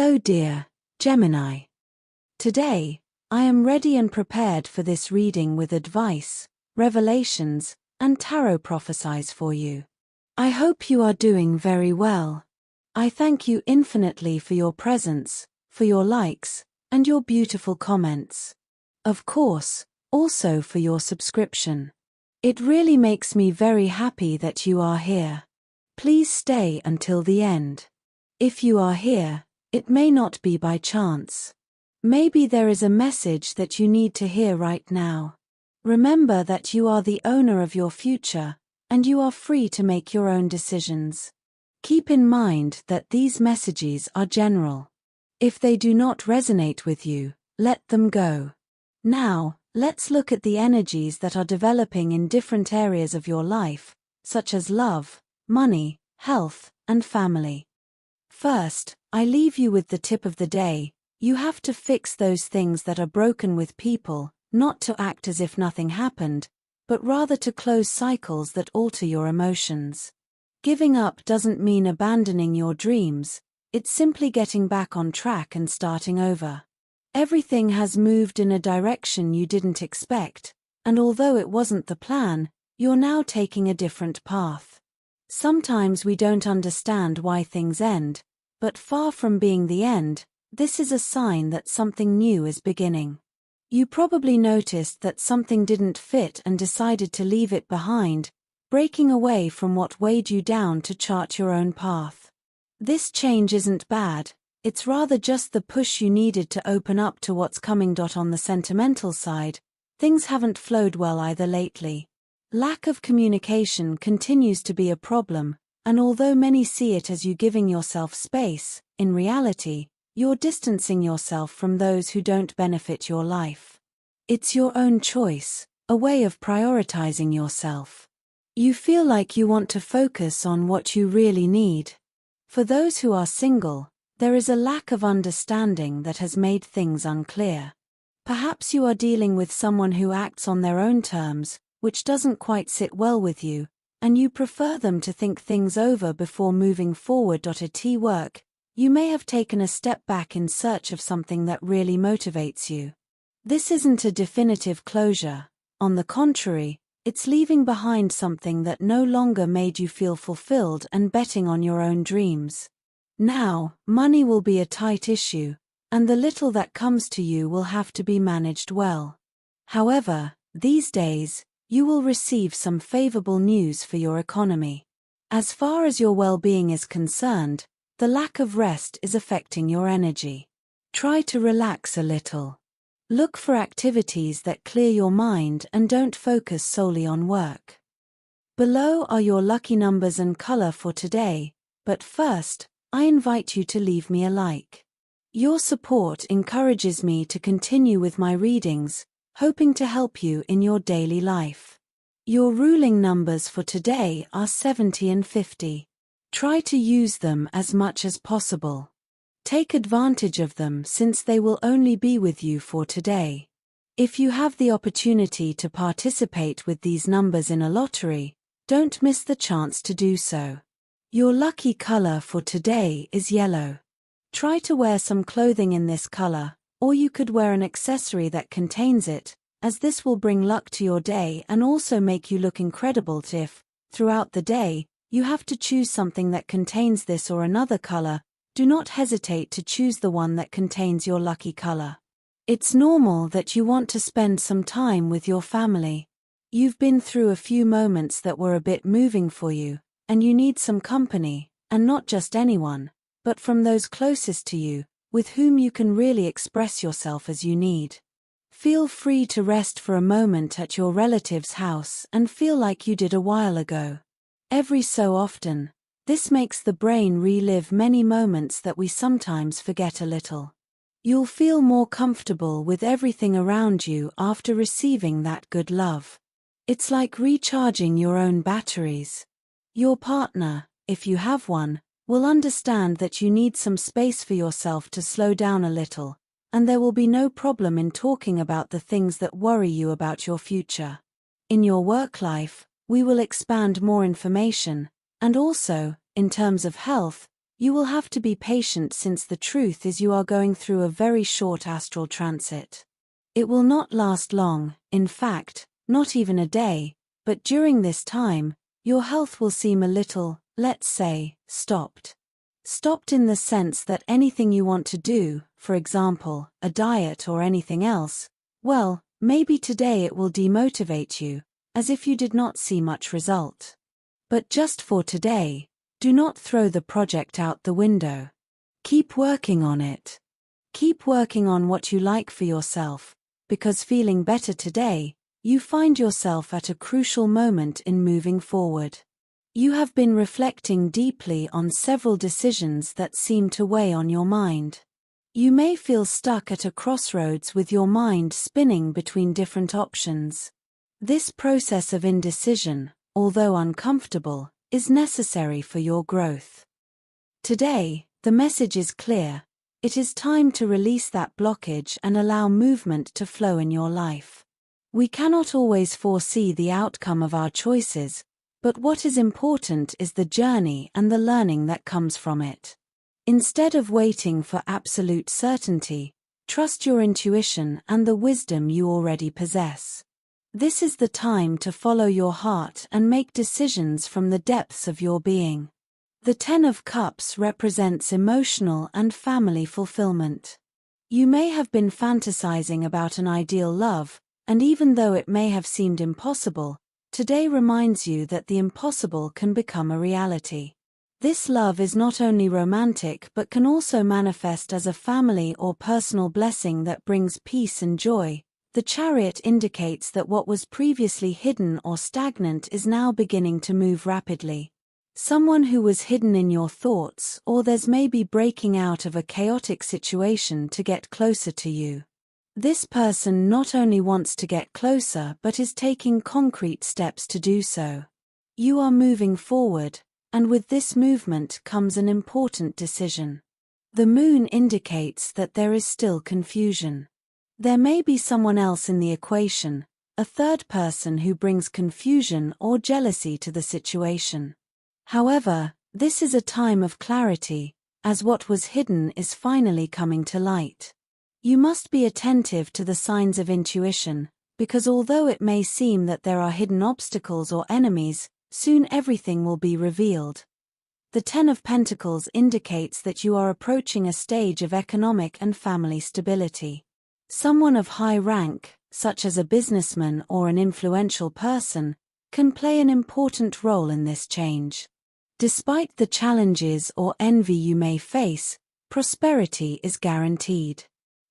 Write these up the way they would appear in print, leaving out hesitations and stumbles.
Hello dear Gemini. Today, I am ready and prepared for this reading with advice, revelations, and tarot prophecies for you. I hope you are doing very well. I thank you infinitely for your presence, for your likes, and your beautiful comments. Of course, also for your subscription. It really makes me very happy that you are here. Please stay until the end. If you are here, it may not be by chance. Maybe there is a message that you need to hear right now. Remember that you are the owner of your future, and you are free to make your own decisions. Keep in mind that these messages are general. If they do not resonate with you, let them go. Now, let's look at the energies that are developing in different areas of your life, such as love, money, health, and family. First, I leave you with the tip of the day. You have to fix those things that are broken with people, not to act as if nothing happened, but rather to close cycles that alter your emotions. Giving up doesn't mean abandoning your dreams, it's simply getting back on track and starting over. Everything has moved in a direction you didn't expect, and although it wasn't the plan, you're now taking a different path. Sometimes we don't understand why things end, but far from being the end, this is a sign that something new is beginning. You probably noticed that something didn't fit and decided to leave it behind, breaking away from what weighed you down to chart your own path. This change isn't bad. It's rather just the push you needed to open up to what's coming. On the sentimental side, things haven't flowed well either lately. Lack of communication continues to be a problem, and although many see it as you giving yourself space, in reality, you're distancing yourself from those who don't benefit your life. It's your own choice, a way of prioritizing yourself. You feel like you want to focus on what you really need. For those who are single, there is a lack of understanding that has made things unclear. Perhaps you are dealing with someone who acts on their own terms, which doesn't quite sit well with you, and you prefer them to think things over before moving forward. At work, you may have taken a step back in search of something that really motivates you. This isn't a definitive closure. On the contrary, it's leaving behind something that no longer made you feel fulfilled and betting on your own dreams. Now, money will be a tight issue, and the little that comes to you will have to be managed well. However, these days, you will receive some favorable news for your economy. As far as your well-being is concerned, the lack of rest is affecting your energy. Try to relax a little. Look for activities that clear your mind and don't focus solely on work. Below are your lucky numbers and color for today, but first, I invite you to leave me a like. Your support encourages me to continue with my readings, hoping to help you in your daily life. Your ruling numbers for today are 70 and 50. Try to use them as much as possible. Take advantage of them since they will only be with you for today. If you have the opportunity to participate with these numbers in a lottery, don't miss the chance to do so. Your lucky color for today is yellow. Try to wear some clothing in this color, or you could wear an accessory that contains it, as this will bring luck to your day and also make you look incredible. If, throughout the day, you have to choose something that contains this or another color, do not hesitate to choose the one that contains your lucky color. It's normal that you want to spend some time with your family. You've been through a few moments that were a bit moving for you, and you need some company, and not just anyone, but from those closest to you, with whom you can really express yourself as you need. Feel free to rest for a moment at your relative's house and feel like you did a while ago. Every so often, this makes the brain relive many moments that we sometimes forget a little. You'll feel more comfortable with everything around you after receiving that good love. It's like recharging your own batteries. Your partner, if you have one, will understand that you need some space for yourself to slow down a little, and there will be no problem in talking about the things that worry you about your future. In your work life, we will expand more information, and also, in terms of health, You will have to be patient since the truth is you are going through a very short astral transit. It will not last long, in fact, not even a day, but during this time, your health will seem a little, let's say, stopped. Stopped in the sense that anything you want to do, for example, a diet or anything else, well, maybe today it will demotivate you, as if you did not see much result. But just for today, do not throw the project out the window. Keep working on it. Keep working on what you like for yourself, because feeling better today, you find yourself at a crucial moment in moving forward. You have been reflecting deeply on several decisions that seem to weigh on your mind. You may feel stuck at a crossroads with your mind spinning between different options. This process of indecision, although uncomfortable, is necessary for your growth. Today, the message is clear. It is time to release that blockage and allow movement to flow in your life. We cannot always foresee the outcome of our choices, but what is important is the journey and the learning that comes from it. Instead of waiting for absolute certainty, trust your intuition and the wisdom you already possess. This is the time to follow your heart and make decisions from the depths of your being. The Ten of Cups represents emotional and family fulfillment. You may have been fantasizing about an ideal love, and even though it may have seemed impossible, today reminds you that the impossible can become a reality. This love is not only romantic but can also manifest as a family or personal blessing that brings peace and joy. The Chariot indicates that what was previously hidden or stagnant is now beginning to move rapidly. Someone who was hidden in your thoughts, or there's maybe breaking out of a chaotic situation to get closer to you. This person not only wants to get closer but is taking concrete steps to do so. You are moving forward, and with this movement comes an important decision. The moon indicates that there is still confusion. There may be someone else in the equation, a third person who brings confusion or jealousy to the situation. However, this is a time of clarity, as what was hidden is finally coming to light. You must be attentive to the signs of intuition, because although it may seem that there are hidden obstacles or enemies, soon everything will be revealed. The Ten of Pentacles indicates that you are approaching a stage of economic and family stability. Someone of high rank, such as a businessman or an influential person, can play an important role in this change. Despite the challenges or envy you may face, prosperity is guaranteed.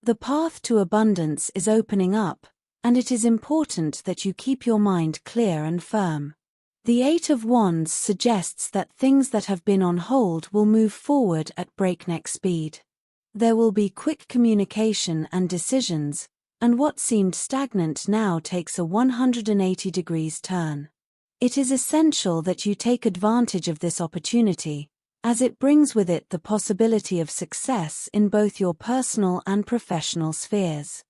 The path to abundance is opening up, and it is important that you keep your mind clear and firm. The Eight of Wands suggests that things that have been on hold will move forward at breakneck speed. There will be quick communication and decisions, and what seemed stagnant now takes a 180 degrees turn. It is essential that you take advantage of this opportunity, as it brings with it the possibility of success in both your personal and professional spheres.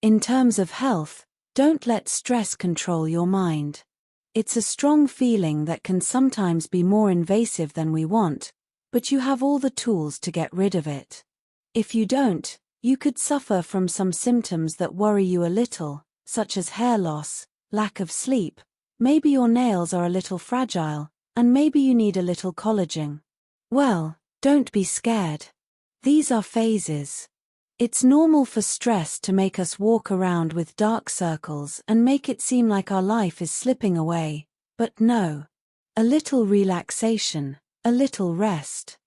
In terms of health, don't let stress control your mind. It's a strong feeling that can sometimes be more invasive than we want, but you have all the tools to get rid of it. If you don't, you could suffer from some symptoms that worry you a little, such as hair loss, lack of sleep, maybe your nails are a little fragile, and maybe you need a little collagen. Well, don't be scared. These are phases. It's normal for stress to make us walk around with dark circles and make it seem like our life is slipping away, but no. A little relaxation, a little rest.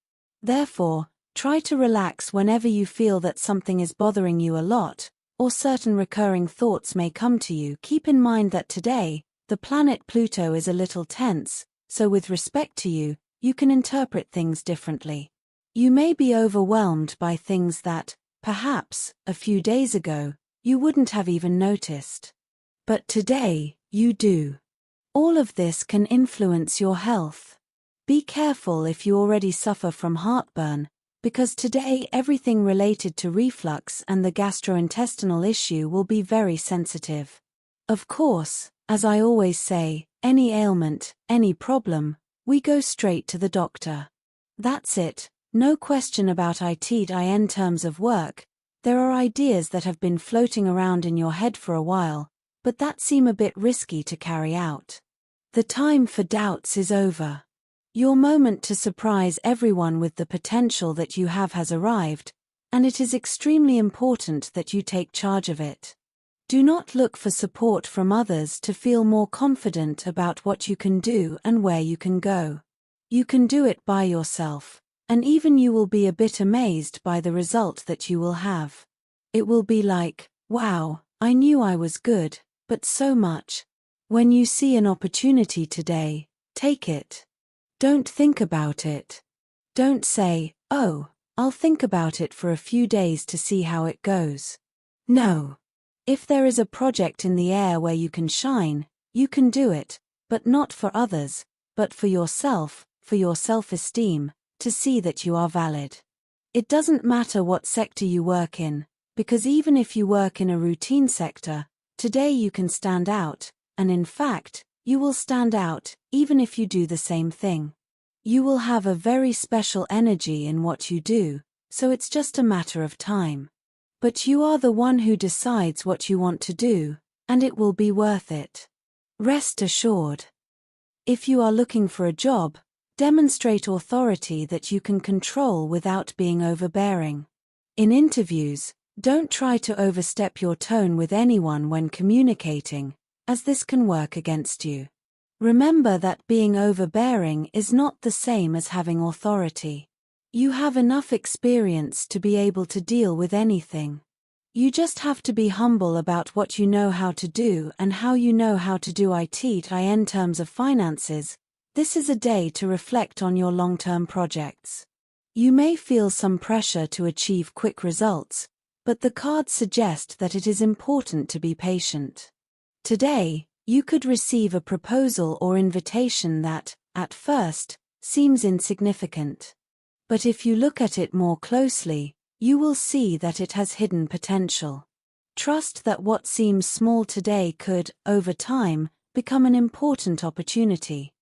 Therefore, try to relax whenever you feel that something is bothering you a lot, or certain recurring thoughts may come to you. Keep in mind that today, the planet Pluto is a little tense, so with respect to you, you can interpret things differently. You may be overwhelmed by things that, perhaps, a few days ago, you wouldn't have even noticed. But today, you do. All of this can influence your health. Be careful if you already suffer from heartburn, because today everything related to reflux and the gastrointestinal issue will be very sensitive. Of course, as I always say, any ailment, any problem, we go straight to the doctor. That's it, no question about it in terms of work. There are ideas that have been floating around in your head for a while, but that seem a bit risky to carry out. The time for doubts is over. Your moment to surprise everyone with the potential that you have has arrived, and it is extremely important that you take charge of it. Do not look for support from others to feel more confident about what you can do and where you can go. You can do it by yourself, and even you will be a bit amazed by the result that you will have. It will be like, wow, I knew I was good, but so much. When you see an opportunity today, take it. Don't think about it. Don't say, oh, I'll think about it for a few days to see how it goes. No. If there is a project in the air where you can shine, you can do it, but not for others, but for yourself, for your self-esteem, to see that you are valid. It doesn't matter what sector you work in, because even if you work in a routine sector, today you can stand out, and in fact, you will stand out, even if you do the same thing. You will have a very special energy in what you do, so it's just a matter of time. But you are the one who decides what you want to do, and it will be worth it. Rest assured. If you are looking for a job, demonstrate authority that you can control without being overbearing. In interviews, don't try to overstep your tone with anyone when communicating, as this can work against you. Remember that being overbearing is not the same as having authority. You have enough experience to be able to deal with anything. You just have to be humble about what you know how to do and how you know how to do it in terms of finances. This is a day to reflect on your long-term projects. You may feel some pressure to achieve quick results, but the cards suggest that it is important to be patient. Today, you could receive a proposal or invitation that, at first, seems insignificant. But if you look at it more closely, you will see that it has hidden potential. Trust that what seems small today could, over time, become an important opportunity.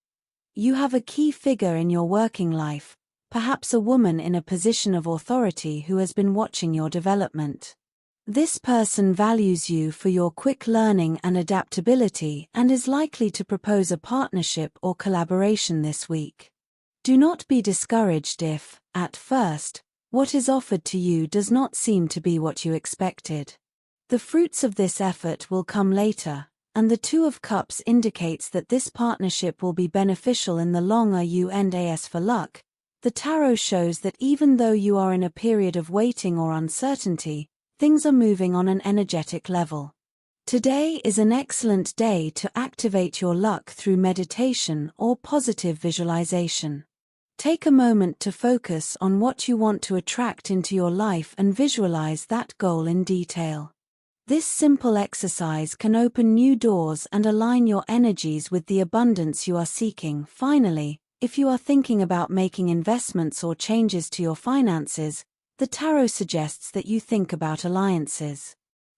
You have a key figure in your working life, perhaps a woman in a position of authority who has been watching your development. This person values you for your quick learning and adaptability and is likely to propose a partnership or collaboration this week. Do not be discouraged if, at first, what is offered to you does not seem to be what you expected. The fruits of this effort will come later, and the Two of Cups indicates that this partnership will be beneficial in the long run. As for luck, the tarot shows that even though you are in a period of waiting or uncertainty, things are moving on an energetic level. Today is an excellent day to activate your luck through meditation or positive visualization. Take a moment to focus on what you want to attract into your life and visualize that goal in detail. This simple exercise can open new doors and align your energies with the abundance you are seeking. Finally, if you are thinking about making investments or changes to your finances, the tarot suggests that you think about alliances.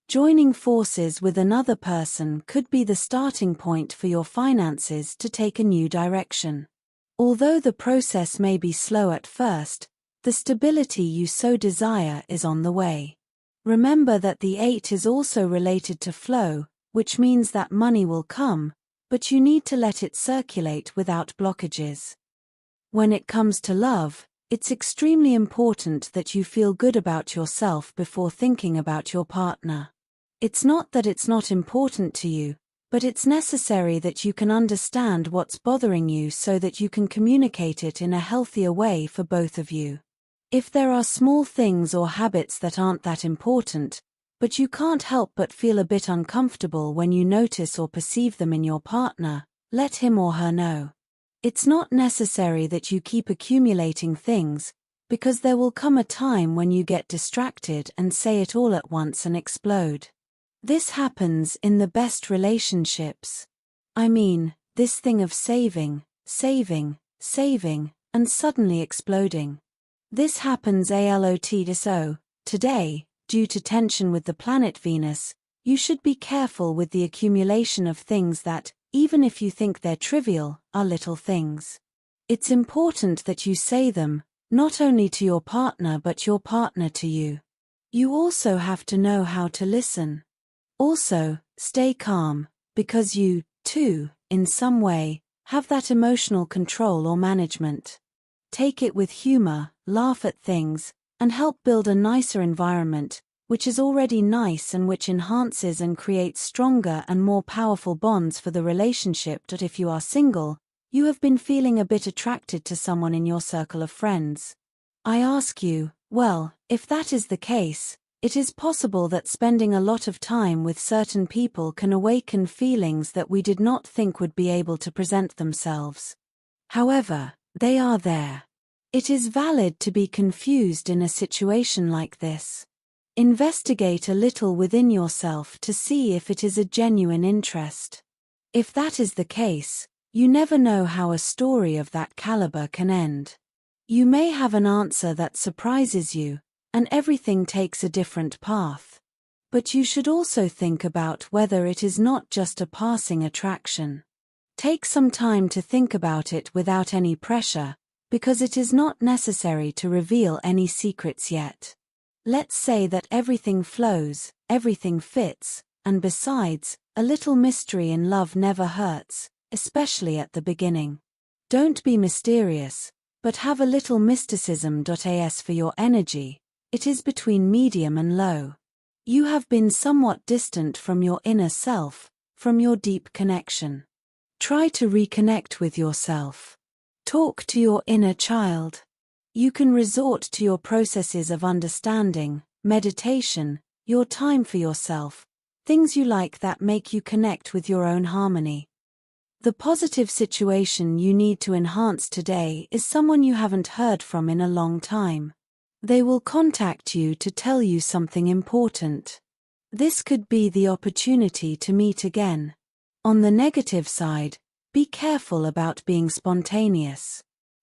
Joining forces with another person could be the starting point for your finances to take a new direction. Although the process may be slow at first, the stability you so desire is on the way. Remember that the 8 is also related to flow, which means that money will come, but you need to let it circulate without blockages. When it comes to love, it's extremely important that you feel good about yourself before thinking about your partner. It's not that it's not important to you, but it's necessary that you can understand what's bothering you so that you can communicate it in a healthier way for both of you. If there are small things or habits that aren't that important, but you can't help but feel a bit uncomfortable when you notice or perceive them in your partner, let him or her know. It's not necessary that you keep accumulating things, because there will come a time when you get distracted and say it all at once and explode. This happens in the best relationships. I mean, this thing of saving, and suddenly exploding. This happens a lot. So, today, due to tension with the planet Venus, you should be careful with the accumulation of things that, even if you think they're trivial, are little things. It's important that you say them, not only to your partner but your partner to you. You also have to know how to listen. Also, stay calm, because you, too, in some way, have that emotional control or management. Take it with humor, laugh at things, and help build a nicer environment, which is already nice and which enhances and creates stronger and more powerful bonds for the relationship. If you are single, you have been feeling a bit attracted to someone in your circle of friends. I ask you, well, if that is the case, it is possible that spending a lot of time with certain people can awaken feelings that we did not think would be able to present themselves. However, they are there. It is valid to be confused in a situation like this. Investigate a little within yourself to see if it is a genuine interest. If that is the case, you never know how a story of that caliber can end. You may have an answer that surprises you, and everything takes a different path. But you should also think about whether it is not just a passing attraction. Take some time to think about it without any pressure, because it is not necessary to reveal any secrets yet. Let's say that everything flows, everything fits, and besides, a little mystery in love never hurts, especially at the beginning. Don't be mysterious, but have a little mysticism. As for your energy, it is between medium and low. You have been somewhat distant from your inner self, from your deep connection. Try to reconnect with yourself. Talk to your inner child. You can resort to your processes of understanding, meditation, your time for yourself, things you like that make you connect with your own harmony. The positive situation you need to enhance today is someone you haven't heard from in a long time. They will contact you to tell you something important. This could be the opportunity to meet again. On the negative side, be careful about being spontaneous.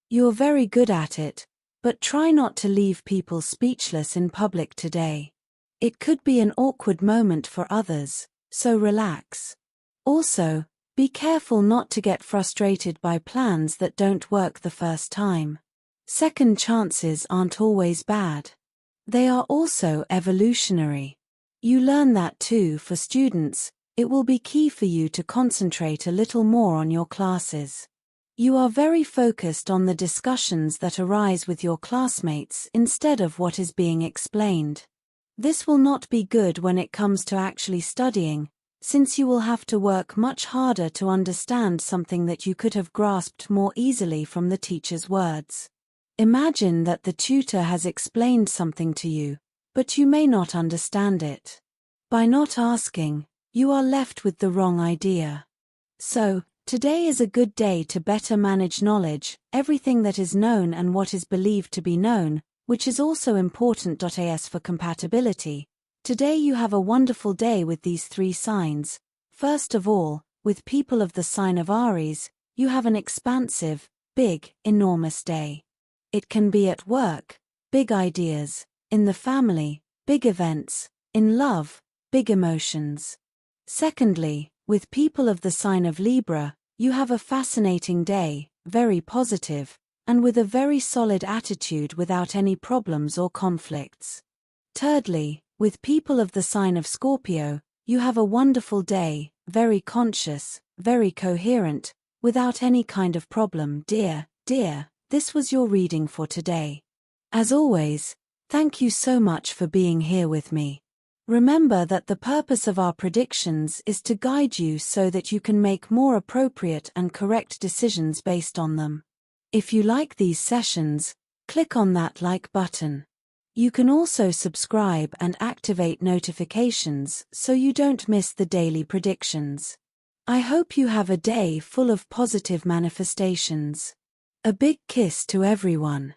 You're very good at it, but try not to leave people speechless in public today. It could be an awkward moment for others, so relax. Also, be careful not to get frustrated by plans that don't work the first time. Second chances aren't always bad. They are also evolutionary. You learn that too. For students, it will be key for you to concentrate a little more on your classes. You are very focused on the discussions that arise with your classmates instead of what is being explained. This will not be good when it comes to actually studying, since you will have to work much harder to understand something that you could have grasped more easily from the teacher's words. Imagine that the tutor has explained something to you, but you may not understand it. By not asking, you are left with the wrong idea. So, today is a good day to better manage knowledge, everything that is known and what is believed to be known, which is also important. As for compatibility, today you have a wonderful day with these three signs. First of all, with people of the sign of Aries, you have an expansive, big, enormous day. It can be at work, big ideas, in the family, big events, in love, big emotions. Secondly, with people of the sign of Libra, you have a fascinating day, very positive, and with a very solid attitude without any problems or conflicts. Thirdly, with people of the sign of Scorpio, you have a wonderful day, very conscious, very coherent, without any kind of problem. Dear, this was your reading for today. As always, thank you so much for being here with me. Remember that the purpose of our predictions is to guide you so that you can make more appropriate and correct decisions based on them. If you like these sessions, click on that like button. You can also subscribe and activate notifications so you don't miss the daily predictions. I hope you have a day full of positive manifestations. A big kiss to everyone.